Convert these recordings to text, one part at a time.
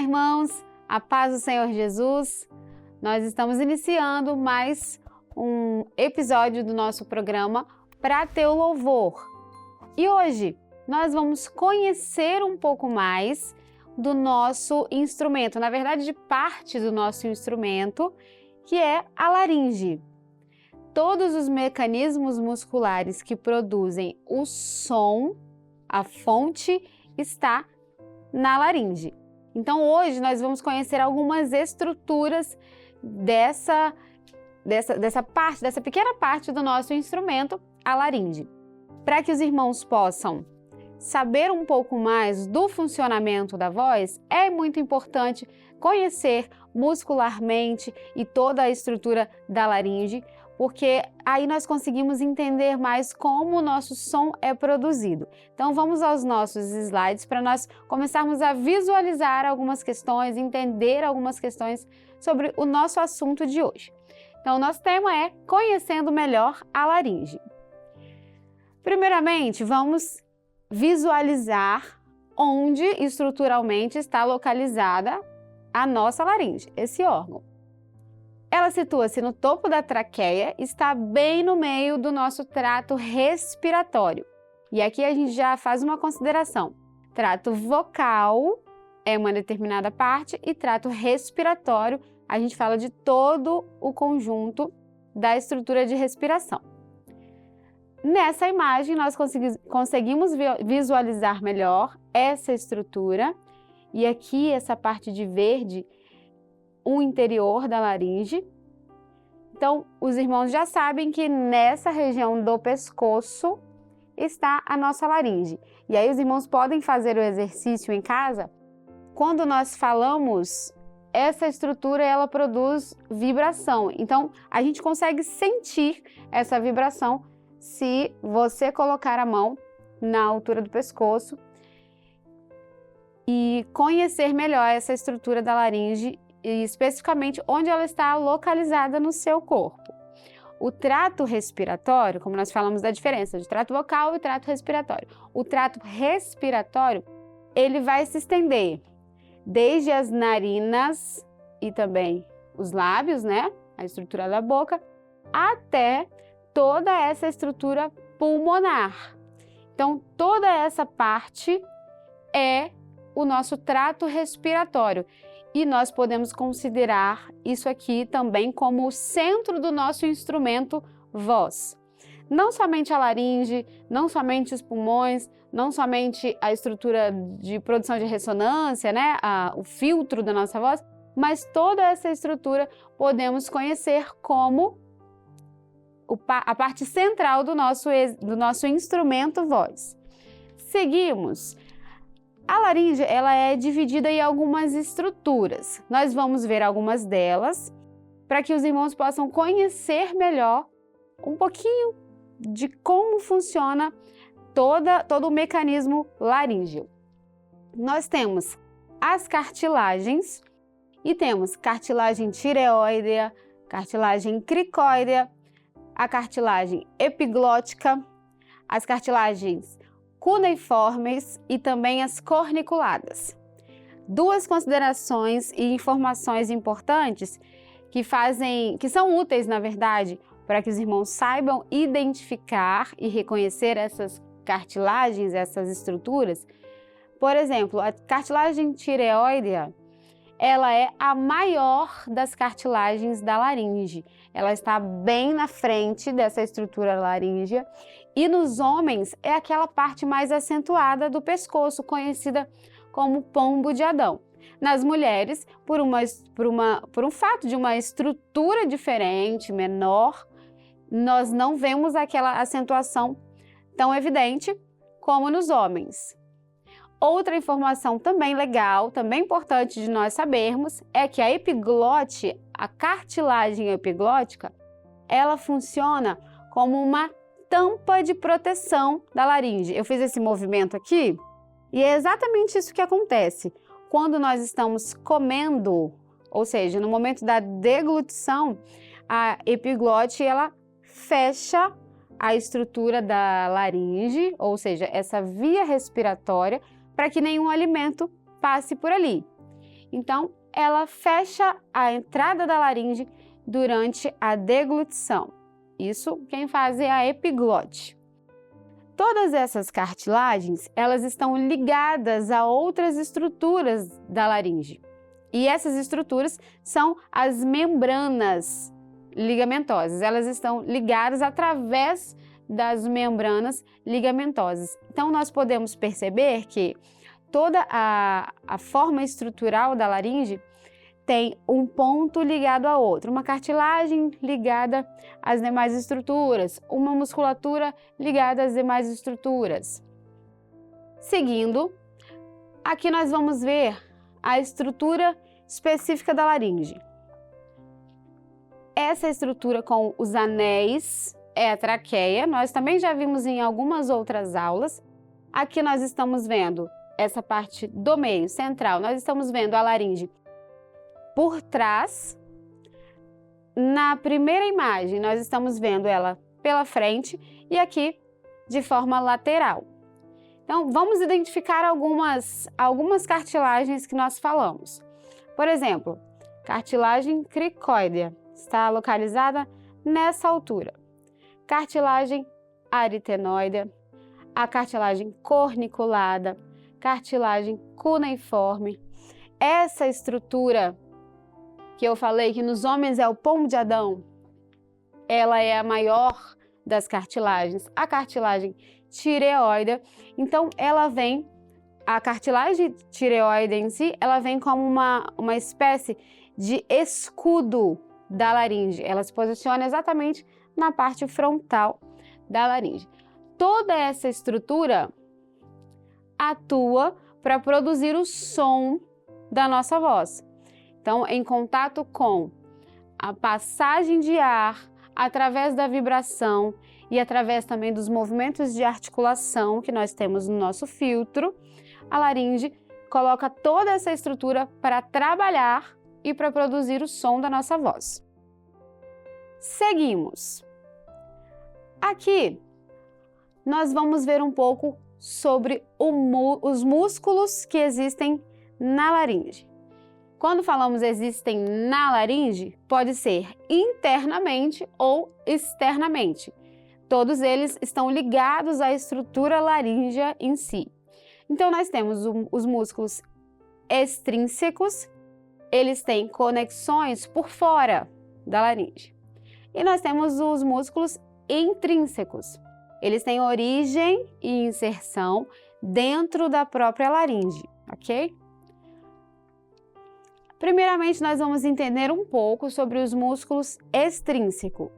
Olá, irmãos, a paz do Senhor Jesus. Nós estamos iniciando mais um episódio do nosso programa Pra Teu Louvor. E hoje nós vamos conhecer um pouco mais do nosso instrumento, na verdade de parte do nosso instrumento, que é a laringe. Todos os mecanismos musculares que produzem o som, a fonte, está na laringe. Então hoje nós vamos conhecer algumas estruturas dessa pequena parte do nosso instrumento, a laringe. Para que os irmãos possam saber um pouco mais do funcionamento da voz, é muito importante conhecer muscularmente e toda a estrutura da laringe, porque aí nós conseguimos entender mais como o nosso som é produzido. Então vamos aos nossos slides para nós começarmos a visualizar algumas questões, entender algumas questões sobre o nosso assunto de hoje. Então o nosso tema é Conhecendo Melhor a Laringe. Primeiramente, vamos visualizar onde estruturalmente está localizada a nossa laringe, esse órgão. Ela situa-se no topo da traqueia, está bem no meio do nosso trato respiratório. E aqui a gente já faz uma consideração. Trato vocal é uma determinada parte e trato respiratório, a gente fala de todo o conjunto da estrutura de respiração. Nessa imagem, nós conseguimos visualizar melhor essa estrutura e aqui essa parte de verde, o interior da laringe. Então, os irmãos já sabem que nessa região do pescoço está a nossa laringe. E aí os irmãos podem fazer o exercício em casa. Quando nós falamos, essa estrutura ela produz vibração. Então, a gente consegue sentir essa vibração se você colocar a mão na altura do pescoço e conhecer melhor essa estrutura da laringe e especificamente onde ela está localizada no seu corpo. O trato respiratório, como nós falamos da diferença de trato vocal e trato respiratório. O trato respiratório, ele vai se estender desde as narinas e também os lábios, né? A estrutura da boca, até toda essa estrutura pulmonar. Então, toda essa parte é o nosso trato respiratório. E nós podemos considerar isso aqui também como o centro do nosso instrumento voz. Não somente a laringe, não somente os pulmões, não somente a estrutura de produção de ressonância, né? O filtro da nossa voz, mas toda essa estrutura podemos conhecer como a parte central do nosso instrumento voz. Seguimos. A laringe ela é dividida em algumas estruturas. Nós vamos ver algumas delas para que os irmãos possam conhecer melhor um pouquinho de como funciona todo o mecanismo laríngeo. Nós temos as cartilagens e temos cartilagem tireoidea, cartilagem cricóidea, a cartilagem epiglótica, as cartilagens cuneiformes e também as corniculadas. Duas considerações e informações importantes que são úteis, na verdade, para que os irmãos saibam identificar e reconhecer essas cartilagens, essas estruturas. Por exemplo, a cartilagem tireoidea, ela é a maior das cartilagens da laringe. Ela está bem na frente dessa estrutura laríngea e nos homens é aquela parte mais acentuada do pescoço, conhecida como pombo de Adão. Nas mulheres, por um fato de uma estrutura diferente, menor, nós não vemos aquela acentuação tão evidente como nos homens. Outra informação também legal, também importante de nós sabermos, é que a epiglote, a cartilagem epiglótica, ela funciona como uma tampa de proteção da laringe. Eu fiz esse movimento aqui e é exatamente isso que acontece. Quando nós estamos comendo, ou seja, no momento da deglutição, a epiglote ela fecha a estrutura da laringe, ou seja, essa via respiratória, para que nenhum alimento passe por ali. Então, ela fecha a entrada da laringe durante a deglutição. Isso quem faz é a epiglote. Todas essas cartilagens, elas estão ligadas a outras estruturas da laringe. E essas estruturas são as membranas ligamentosas. Elas estão ligadas através das membranas ligamentosas. Então, nós podemos perceber que toda a forma estrutural da laringe tem um ponto ligado a outro, uma cartilagem ligada às demais estruturas, uma musculatura ligada às demais estruturas. Seguindo, aqui nós vamos ver a estrutura específica da laringe. Essa estrutura com os anéis é a traqueia, nós também já vimos em algumas outras aulas. Aqui nós estamos vendo essa parte do meio, central, nós estamos vendo a laringe por trás. Na primeira imagem, nós estamos vendo ela pela frente e aqui de forma lateral. Então, vamos identificar algumas cartilagens que nós falamos. Por exemplo, cartilagem cricoidea está localizada nessa altura. Cartilagem aritenoidea, a cartilagem corniculada, cartilagem cuneiforme. Essa estrutura que eu falei que nos homens é o pomo de Adão, ela é a maior das cartilagens, a cartilagem tireoide. Então, a cartilagem tireoide em si, ela vem como uma espécie de escudo da laringe. Ela se posiciona exatamente na parte frontal da laringe. Toda essa estrutura atua para produzir o som da nossa voz. Então, em contato com a passagem de ar através da vibração e através também dos movimentos de articulação que nós temos no nosso filtro, a laringe coloca toda essa estrutura para trabalhar e para produzir o som da nossa voz. Seguimos. Aqui, nós vamos ver um pouco sobre os músculos que existem na laringe. Quando falamos existem na laringe, pode ser internamente ou externamente. Todos eles estão ligados à estrutura laríngea em si. Então, nós temos os músculos extrínsecos, eles têm conexões por fora da laringe. E nós temos os músculos intrínsecos. Eles têm origem e inserção dentro da própria laringe, ok? Primeiramente, nós vamos entender um pouco sobre os músculos extrínsecos.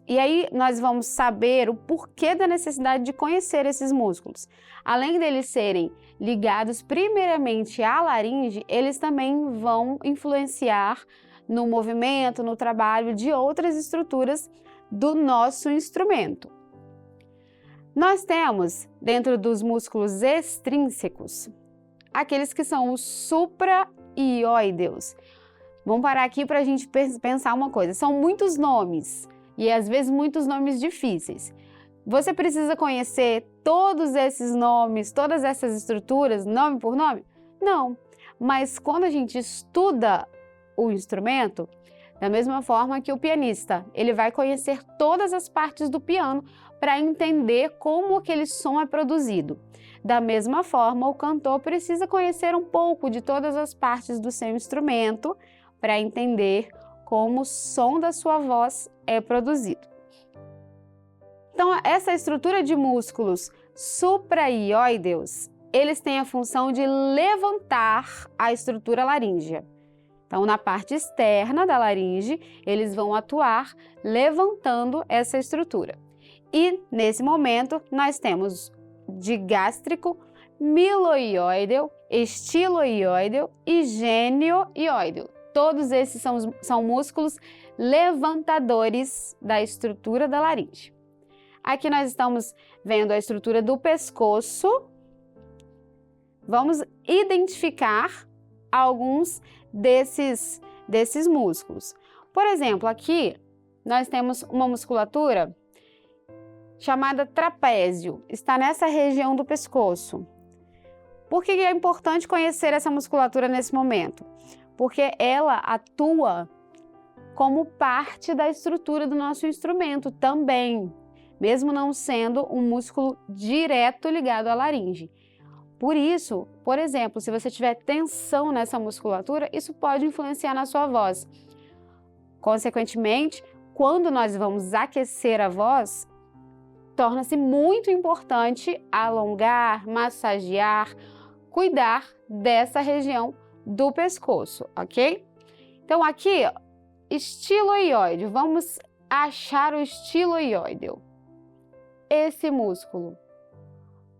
E aí, nós vamos saber o porquê da necessidade de conhecer esses músculos. Além deles serem ligados primeiramente à laringe, eles também vão influenciar no movimento, no trabalho de outras estruturas do nosso instrumento. Nós temos, dentro dos músculos extrínsecos, aqueles que são os supraioideus. Vamos parar aqui para a gente pensar uma coisa. São muitos nomes e às vezes muitos nomes difíceis. Você precisa conhecer todos esses nomes, todas essas estruturas, nome por nome? Não, mas quando a gente estuda o instrumento, da mesma forma que o pianista, ele vai conhecer todas as partes do piano para entender como aquele som é produzido. Da mesma forma, o cantor precisa conhecer um pouco de todas as partes do seu instrumento para entender como o som da sua voz é produzido. Então, essa estrutura de músculos supraioideus, eles têm a função de levantar a estrutura laríngea. Então, na parte externa da laringe, eles vão atuar levantando essa estrutura. E, nesse momento, nós temos digástrico, miloioideu, estiloioideu e genioioideu. Todos esses são músculos levantadores da estrutura da laringe. Aqui nós estamos vendo a estrutura do pescoço. Vamos identificar alguns desses músculos. Por exemplo, aqui nós temos uma musculatura chamada trapézio, está nessa região do pescoço. Por que é importante conhecer essa musculatura nesse momento? Porque ela atua como parte da estrutura do nosso instrumento também, mesmo não sendo um músculo direto ligado à laringe. Por isso, por exemplo, se você tiver tensão nessa musculatura, isso pode influenciar na sua voz. Consequentemente, quando nós vamos aquecer a voz, torna-se muito importante alongar, massagear, cuidar dessa região do pescoço, ok? Então aqui, ó, estiloióide, vamos achar o estiloióide, esse músculo.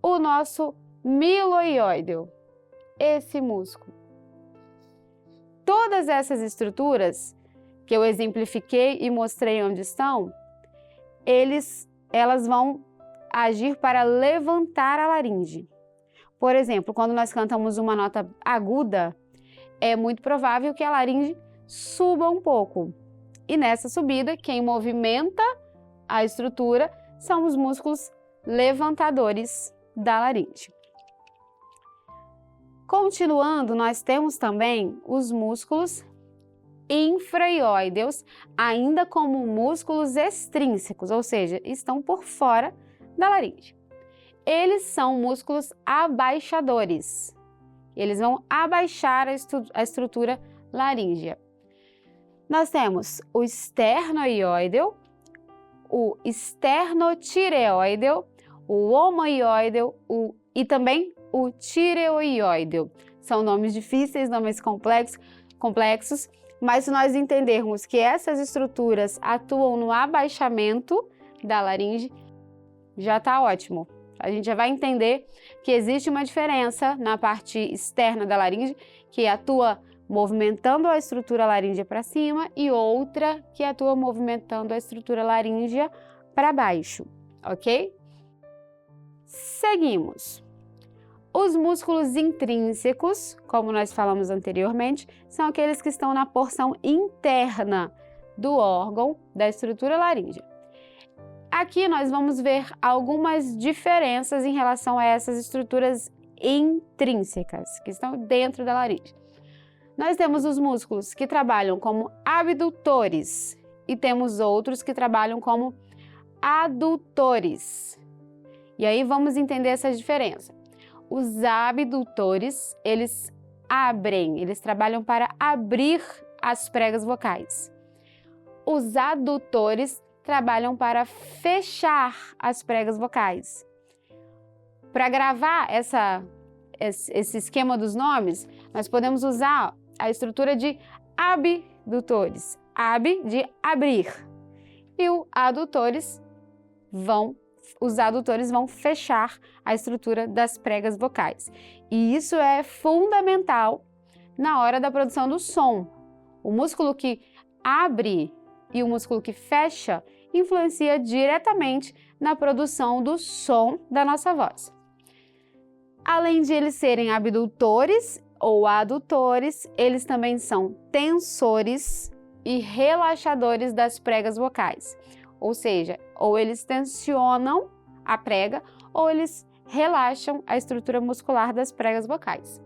O nosso miloióide, esse músculo. Todas essas estruturas que eu exemplifiquei e mostrei onde estão, elas vão agir para levantar a laringe. Por exemplo, quando nós cantamos uma nota aguda, é muito provável que a laringe suba um pouco. E nessa subida, quem movimenta a estrutura são os músculos levantadores da laringe. Continuando, nós temos também os músculos infraioideus, ainda como músculos extrínsecos, ou seja, estão por fora da laringe. Eles são músculos abaixadores. Eles vão abaixar a estrutura laríngea. Nós temos o esternoioideu, o esternotireoideu, o homoioideu e também o tireoioideu. São nomes difíceis, nomes complexos, mas se nós entendermos que essas estruturas atuam no abaixamento da laringe, já está ótimo. A gente já vai entender que existe uma diferença na parte externa da laringe, que atua movimentando a estrutura laríngea para cima, e outra que atua movimentando a estrutura laríngea para baixo, ok? Seguimos. Os músculos intrínsecos, como nós falamos anteriormente, são aqueles que estão na porção interna do órgão da estrutura laríngea. Aqui nós vamos ver algumas diferenças em relação a essas estruturas intrínsecas, que estão dentro da laringe. Nós temos os músculos que trabalham como abdutores e temos outros que trabalham como adutores. E aí vamos entender essa diferença. Os abdutores, eles trabalham para abrir as pregas vocais. Os adutores trabalham para fechar as pregas vocais. Para gravar esse esquema dos nomes, nós podemos usar a estrutura de abdutores. Ab de abrir. E os adutores vão fechar a estrutura das pregas vocais. E isso é fundamental na hora da produção do som. O músculo que abre e o músculo que fecha influencia diretamente na produção do som da nossa voz. Além de eles serem abdutores ou adutores, eles também são tensores e relaxadores das pregas vocais. Ou seja, ou eles tensionam a prega ou eles relaxam a estrutura muscular das pregas vocais.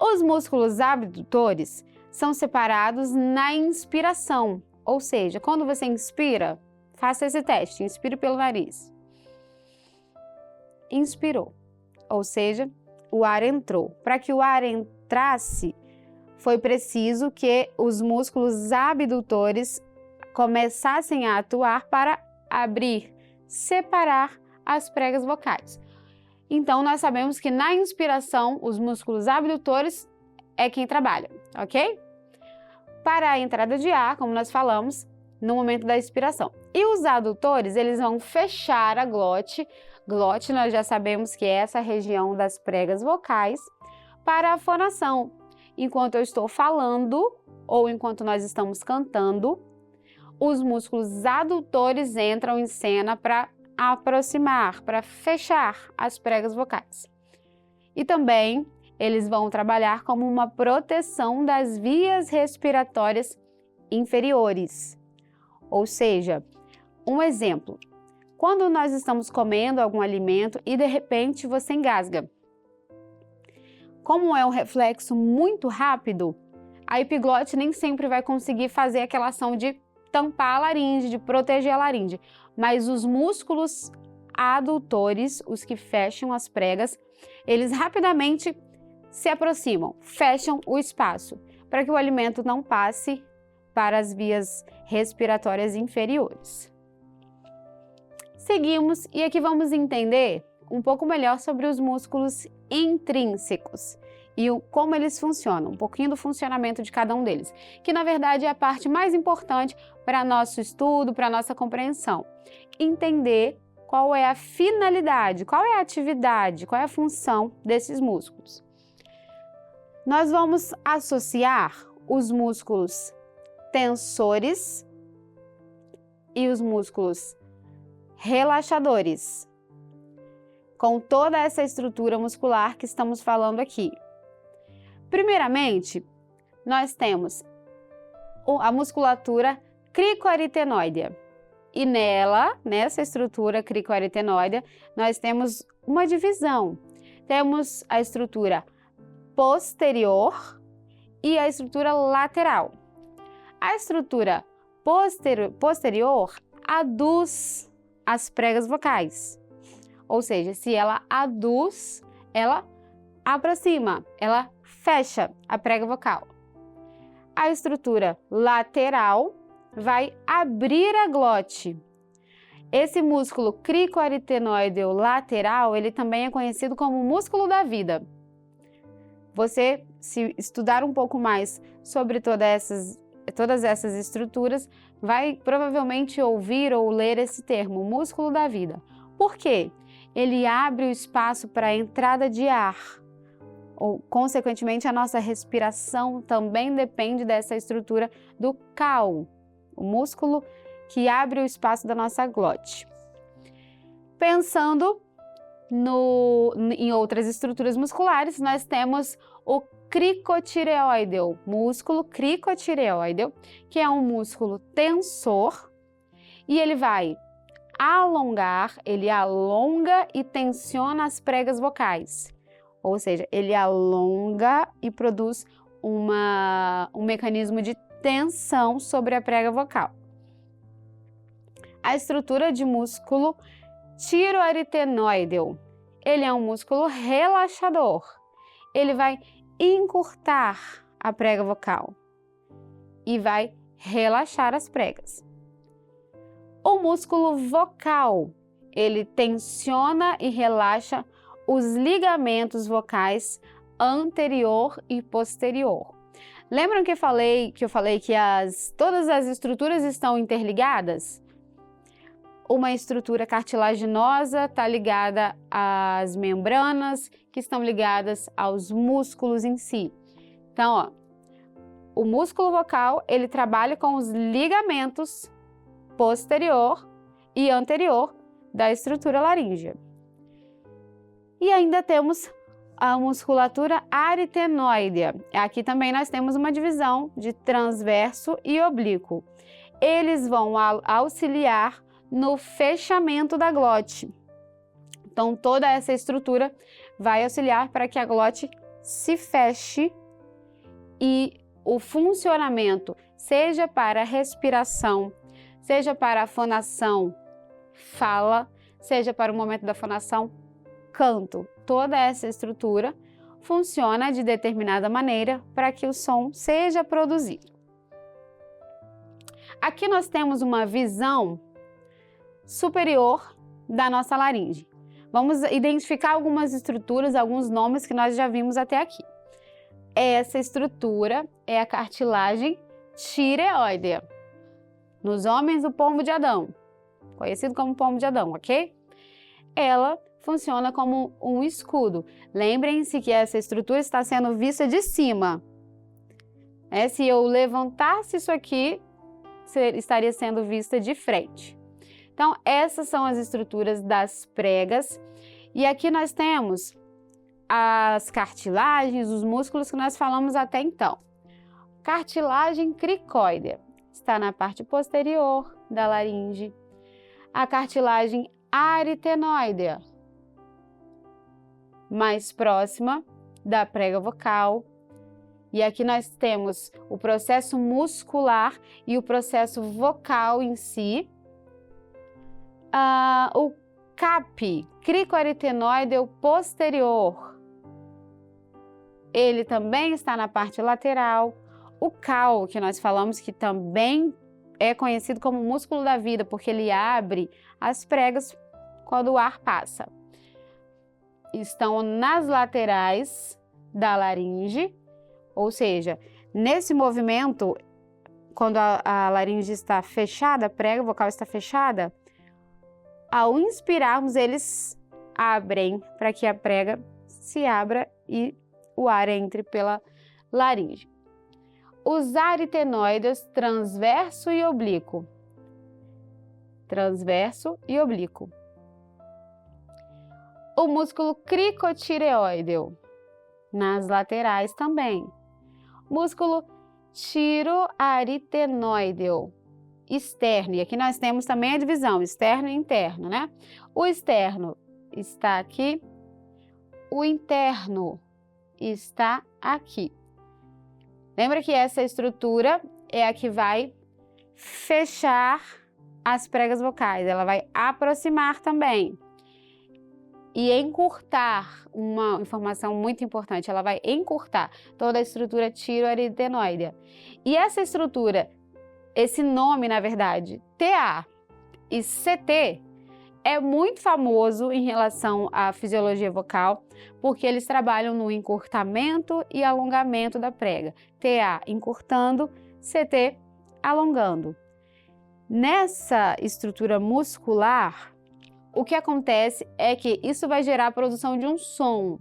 Os músculos abdutores são separados na inspiração, ou seja, quando você inspira, faça esse teste, inspire pelo nariz. Inspirou, ou seja, o ar entrou. Para que o ar entrasse, foi preciso que os músculos abdutores começassem a atuar para abrir, separar as pregas vocais. Então, nós sabemos que na inspiração, os músculos abdutores é quem trabalha, ok? Para a entrada de ar, como nós falamos, no momento da expiração. E os adutores, eles vão fechar a glote. Glote, nós já sabemos que é essa região das pregas vocais, para a fonação. Enquanto eu estou falando ou enquanto nós estamos cantando, os músculos adutores entram em cena para aproximar, para fechar as pregas vocais. E também eles vão trabalhar como uma proteção das vias respiratórias inferiores. Ou seja, um exemplo, quando nós estamos comendo algum alimento e de repente você engasga. como é um reflexo muito rápido, a epiglote nem sempre vai conseguir fazer aquela ação de tampar a laringe, de proteger a laringe, mas os músculos adutores, os que fecham as pregas, eles rapidamente se aproximam, fecham o espaço, para que o alimento não passe para as vias respiratórias inferiores. Seguimos e aqui vamos entender um pouco melhor sobre os músculos intrínsecos e como eles funcionam, um pouquinho do funcionamento de cada um deles, que na verdade é a parte mais importante para nosso estudo, para nossa compreensão. Entender qual é a finalidade, qual é a atividade, qual é a função desses músculos. Nós vamos associar os músculos tensores e os músculos relaxadores com toda essa estrutura muscular que estamos falando aqui. Primeiramente, nós temos a musculatura cricoaritenoidea. E nessa estrutura cricoaritenoidea, nós temos uma divisão. Temos a estrutura posterior e a estrutura lateral. A estrutura posterior aduz as pregas vocais. Ou seja, se ela aduz, ela aproxima, ela fecha a prega vocal. A estrutura lateral vai abrir a glote. Esse músculo cricoaritenoideo lateral, ele também é conhecido como músculo da vida. Você, se estudar um pouco mais sobre todas essas estruturas, vai provavelmente ouvir ou ler esse termo, músculo da vida. Por quê? Ele abre o espaço para a entrada de ar. Ou, consequentemente, a nossa respiração também depende dessa estrutura do cau, o músculo que abre o espaço da nossa glote. Pensando em outras estruturas musculares, nós temos o cricotireoideo, músculo cricotireoideo, que é um músculo tensor e ele vai alongar, ele alonga e tensiona as pregas vocais. Ou seja, ele alonga e produz um mecanismo de tensão sobre a prega vocal. A estrutura de músculo tiroaritenoideo, ele é um músculo relaxador. Ele vai encurtar a prega vocal e vai relaxar as pregas. O músculo vocal, ele tensiona e relaxa os ligamentos vocais anterior e posterior. Lembram que eu falei que todas as estruturas estão interligadas? Uma estrutura cartilaginosa está ligada às membranas, que estão ligadas aos músculos em si. Então, ó, o músculo vocal, ele trabalha com os ligamentos posterior e anterior da estrutura laríngea. E ainda temos a musculatura aritenoidea. Aqui também nós temos uma divisão de transverso e oblíquo. Eles vão auxiliar no fechamento da glote. Então, toda essa estrutura vai auxiliar para que a glote se feche e o funcionamento, seja para a respiração, seja para a fonação, fala, seja para o momento da fonação, canto. Toda essa estrutura funciona de determinada maneira para que o som seja produzido. Aqui nós temos uma visão superior da nossa laringe. Vamos identificar algumas estruturas, alguns nomes que nós já vimos até aqui. Essa estrutura é a cartilagem tireoidea. Nos homens, o pomo de Adão, conhecido como pomo de Adão, ok? Ela funciona como um escudo. Lembrem-se que essa estrutura está sendo vista de cima. Se eu levantasse isso aqui, estaria sendo vista de frente. Então, essas são as estruturas das pregas. E aqui nós temos as cartilagens, os músculos que nós falamos até então. Cartilagem cricoidea está na parte posterior da laringe. A cartilagem aritenoidea, mais próxima da prega vocal. E aqui nós temos o processo muscular e o processo vocal em si. O CAP, cricoaritenoideo posterior, ele também está na parte lateral. O cal, que nós falamos que também é conhecido como músculo da vida, porque ele abre as pregas quando o ar passa. Estão nas laterais da laringe, ou seja, nesse movimento, quando a laringe está fechada, a prega vocal está fechada, ao inspirarmos, eles abrem para que a prega se abra e o ar entre pela laringe. Os aritenoides transverso e oblíquo. Transverso e oblíquo. O músculo cricotireoideo, nas laterais também. Músculo tiroaritenoideo, externo. E aqui nós temos também a divisão, externo e interno, né? O externo está aqui, o interno está aqui. Lembra que essa estrutura é a que vai fechar as pregas vocais, ela vai aproximar também. E encurtar, uma informação muito importante, ela vai encurtar toda a estrutura tiroaritenoidea. E essa estrutura, esse nome, na verdade, TA e CT, é muito famoso em relação à fisiologia vocal, porque eles trabalham no encurtamento e alongamento da prega. TA encurtando, CT alongando. Nessa estrutura muscular, o que acontece é que isso vai gerar a produção de um som.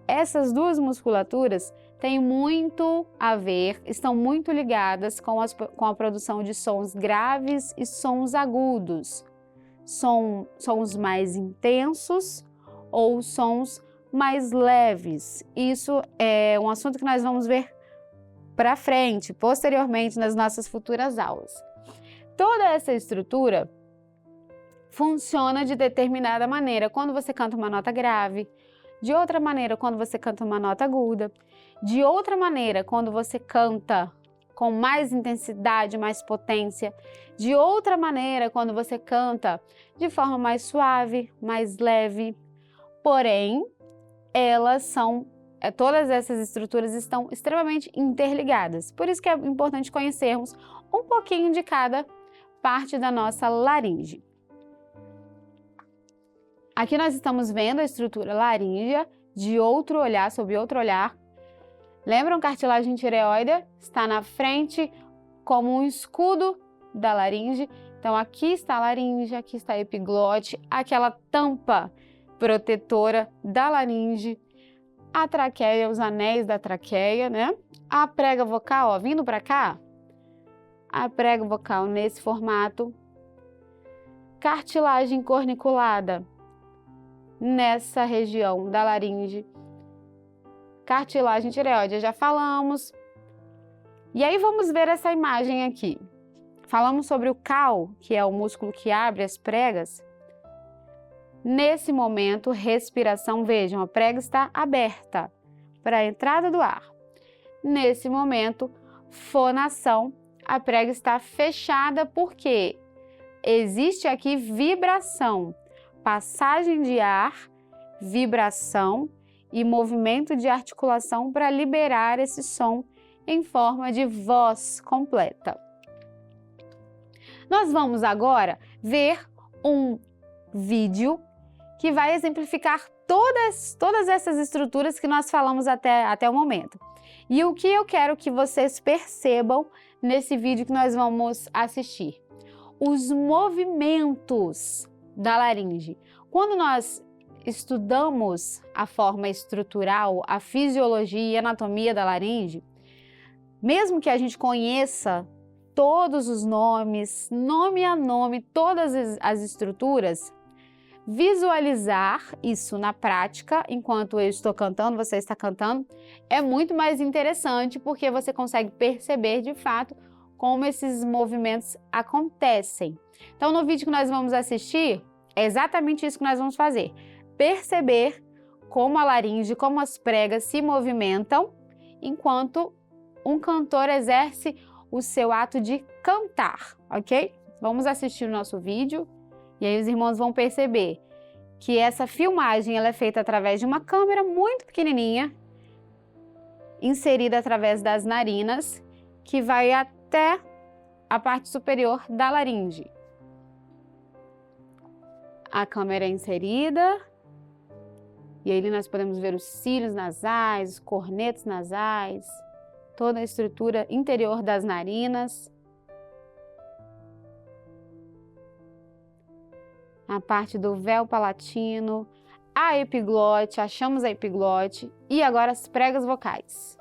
Essas duas musculaturas têm muito a ver, estão muito ligadas com a produção de sons graves e sons agudos. Sons mais intensos ou sons mais leves. Isso é um assunto que nós vamos ver para frente, posteriormente, nas nossas futuras aulas. Toda essa estrutura funciona de determinada maneira quando você canta uma nota grave, de outra maneira quando você canta uma nota aguda, de outra maneira quando você canta com mais intensidade, mais potência, de outra maneira quando você canta de forma mais suave, mais leve. Porém, todas essas estruturas estão extremamente interligadas. Por isso que é importante conhecermos um pouquinho de cada parte da nossa laringe. Aqui nós estamos vendo a estrutura laríngea de outro olhar, sob outro olhar. Lembram? Cartilagem tireoide está na frente como um escudo da laringe. Então aqui está a laringe, aqui está a epiglote, aquela tampa protetora da laringe, a traqueia, os anéis da traqueia, né? A prega vocal, ó, vindo para cá, a prega vocal nesse formato. Cartilagem corniculada nessa região da laringe. Cartilagem tireoide, já falamos. E aí vamos ver essa imagem aqui. Falamos sobre o cal, que é o músculo que abre as pregas. Nesse momento, respiração, vejam, a prega está aberta para a entrada do ar. Nesse momento, fonação, a prega está fechada porque existe aqui vibração, passagem de ar, vibração e movimento de articulação para liberar esse som em forma de voz completa. Nós vamos agora ver um vídeo que vai exemplificar todas essas estruturas que nós falamos até o momento. E o que eu quero que vocês percebam nesse vídeo que nós vamos assistir? Os movimentos da laringe. Quando nós estudamos a forma estrutural, a fisiologia e anatomia da laringe, mesmo que a gente conheça todos os nomes, nome a nome, todas as estruturas, visualizar isso na prática, enquanto eu estou cantando, você está cantando, é muito mais interessante porque você consegue perceber de fato como esses movimentos acontecem. Então, no vídeo que nós vamos assistir, é exatamente isso que nós vamos fazer. Perceber como a laringe, como as pregas se movimentam, enquanto um cantor exerce o seu ato de cantar, ok? Vamos assistir o nosso vídeo e aí os irmãos vão perceber que essa filmagem ela é feita através de uma câmera muito pequenininha, inserida através das narinas, que vai até a parte superior da laringe. A câmera é inserida e aí nós podemos ver os cílios nasais, os cornetos nasais, toda a estrutura interior das narinas. A parte do véu palatino, a epiglote, achamos a epiglote e agora as pregas vocais.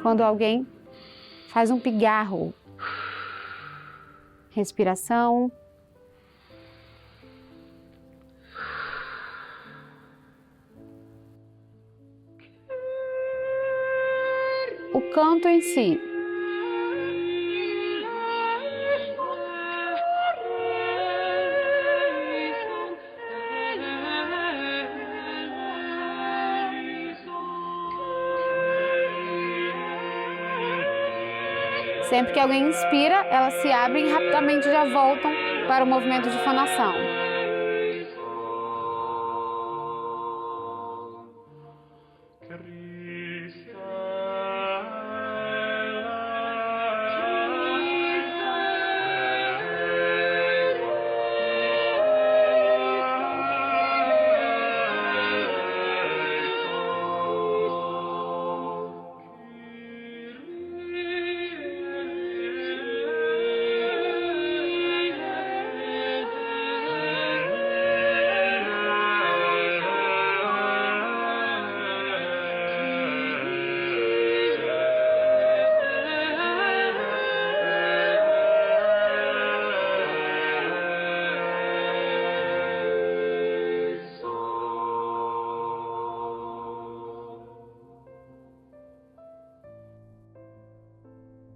Quando alguém faz um pigarro, respiração. O canto em si. Sempre que alguém inspira, elas se abrem e rapidamente já voltam para o movimento de fonação.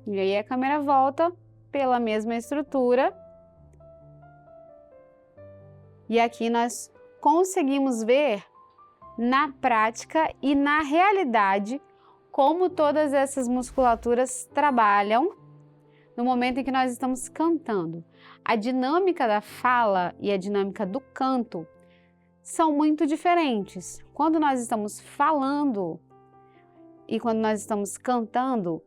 E aí a câmera volta pela mesma estrutura. E aqui nós conseguimos ver na prática e na realidade como todas essas musculaturas trabalham no momento em que nós estamos cantando. A dinâmica da fala e a dinâmica do canto são muito diferentes. Quando nós estamos falando e quando nós estamos cantando,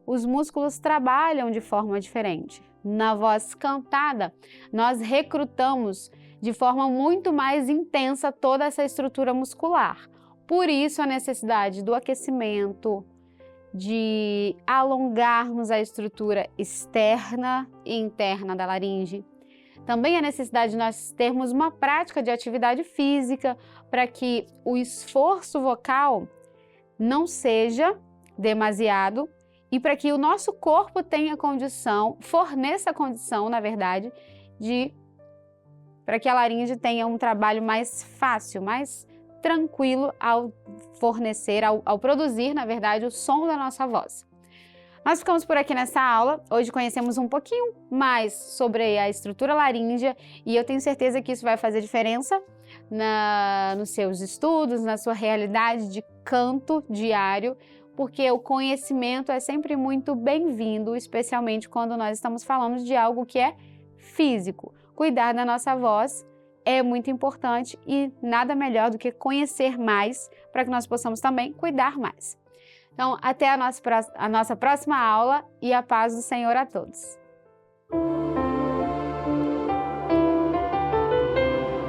os músculos trabalham de forma diferente. Na voz cantada, nós recrutamos de forma muito mais intensa toda essa estrutura muscular. Por isso a necessidade do aquecimento, de alongarmos a estrutura externa e interna da laringe. Também a necessidade de nós termos uma prática de atividade física para que o esforço vocal não seja demasiado e para que o nosso corpo tenha condição, forneça a condição, na verdade, para que a laringe tenha um trabalho mais fácil, mais tranquilo ao fornecer, ao produzir, na verdade, o som da nossa voz. Nós ficamos por aqui nessa aula. Hoje conhecemos um pouquinho mais sobre a estrutura laríngea e eu tenho certeza que isso vai fazer diferença nos seus estudos, na sua realidade de canto diário, porque o conhecimento é sempre muito bem-vindo, especialmente quando nós estamos falando de algo que é físico. Cuidar da nossa voz é muito importante e nada melhor do que conhecer mais para que nós possamos também cuidar mais. Então, até a nossa próxima aula e a paz do Senhor a todos.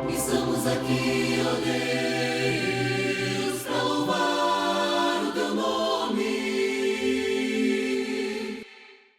Estamos aqui, ó Deus.